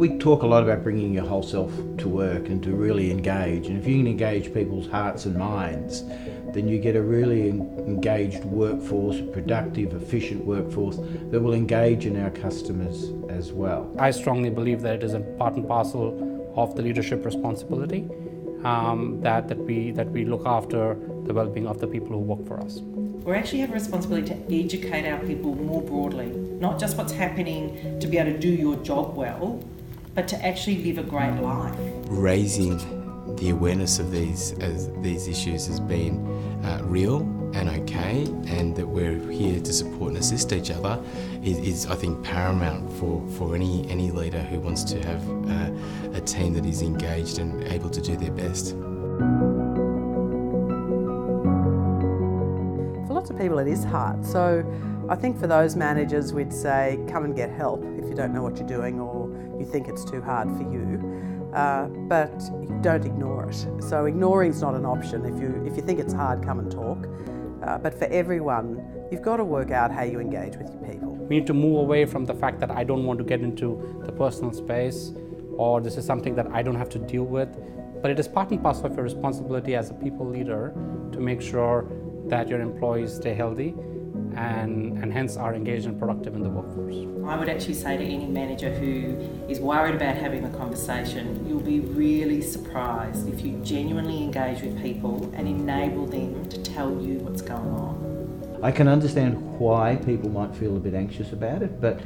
We talk a lot about bringing your whole self to work and to really engage, and if you can engage people's hearts and minds, then you get a really engaged workforce, a productive, efficient workforce that will engage in our customers as well. I strongly believe that it is a part and parcel of the leadership responsibility that we look after the well-being of the people who work for us. We actually have a responsibility to educate our people more broadly, not just what's happening to be able to do your job well, but to actually live a great life. Raising the awareness of these issues has been real and okay, and that we're here to support and assist each other is I think paramount for any leader who wants to have a team that is engaged and able to do their best. For lots of people it is hard, so I think for those managers we'd say come and get help if you don't know what you're doing or you think it's too hard for you, but don't ignore it. So ignoring is not an option. If you think it's hard, come and talk, but for everyone you've got to work out how you engage with your people. We need to move away from the fact that I don't want to get into the personal space, or this is something that I don't have to deal with, but it is part and parcel of your responsibility as a people leader to make sure that your employees stay healthy and hence are engaged and productive in the workforce. I would actually say to any manager who is worried about having the conversation, you'll be really surprised if you genuinely engage with people and enable them to tell you what's going on. I can understand why people might feel a bit anxious about it, but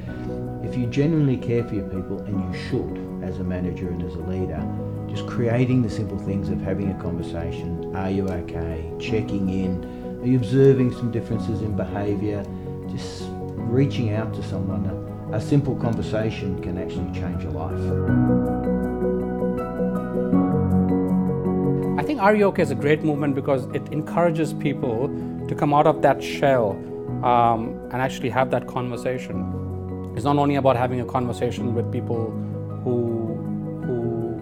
if you genuinely care for your people, and you should as a manager and as a leader, just creating the simple things of having a conversation, are you okay, checking in, are you observing some differences in behaviour, just reaching out to someone, a simple conversation can actually change your life. I think Are You OK is a great movement because it encourages people to come out of that shell and actually have that conversation. It's not only about having a conversation with people who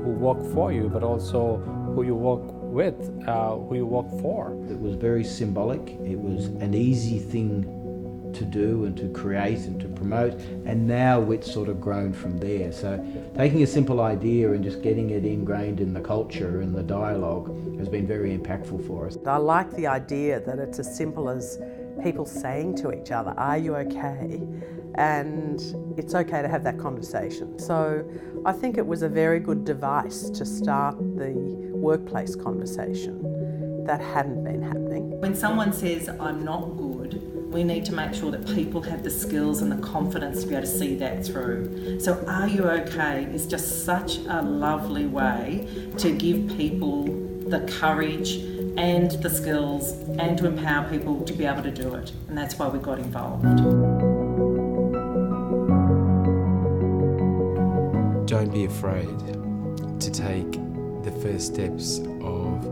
work for you, but also who you work with, who you work for. It was very symbolic. It was an easy thing to do and to create and to promote, and now it's sort of grown from there. So taking a simple idea and just getting it ingrained in the culture and the dialogue has been very impactful for us. I like the idea that it's as simple as people saying to each other, are you okay? And it's okay to have that conversation. So I think it was a very good device to start the workplace conversation that hadn't been happening. When someone says, I'm not good, we need to make sure that people have the skills and the confidence to be able to see that through. So Are You OK is just such a lovely way to give people the courage and the skills and to empower people to be able to do it. And that's why we got involved. Don't be afraid to take the first steps of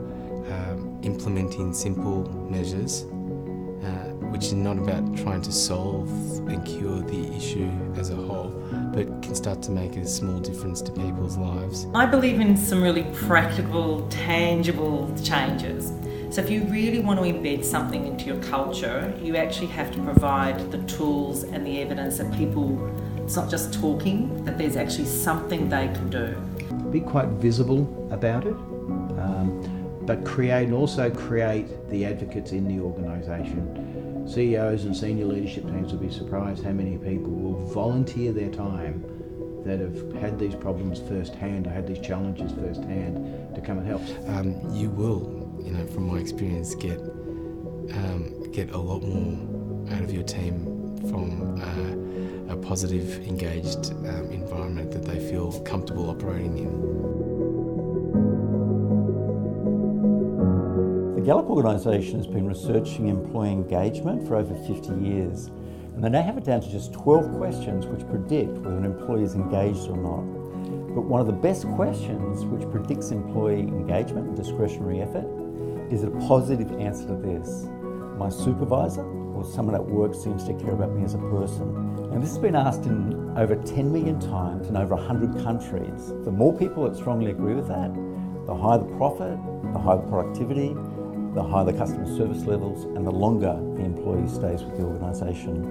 implementing simple measures, which is not about trying to solve and cure the issue as a whole, but can start to make a small difference to people's lives. I believe in some really practical, tangible changes. So if you really want to embed something into your culture, you actually have to provide the tools and the evidence that people, it's not just talking, that there's actually something they can do. Be quite visible about it, but also create the advocates in the organisation. CEOs and senior leadership teams will be surprised how many people will volunteer their time that have had these problems firsthand or had these challenges firsthand to come and help. You will, from my experience, get a lot more out of your team from a positive, engaged environment that they feel comfortable operating in. The Gallup organisation has been researching employee engagement for over 50 years, and they now have it down to just 12 questions which predict whether an employee is engaged or not. But one of the best questions which predicts employee engagement and discretionary effort is a positive answer to this: my supervisor or someone at work seems to care about me as a person. And this has been asked in over 10 million times in over 100 countries. The more people that strongly agree with that, the higher the profit, the higher the productivity, the higher the customer service levels, and the longer the employee stays with the organisation.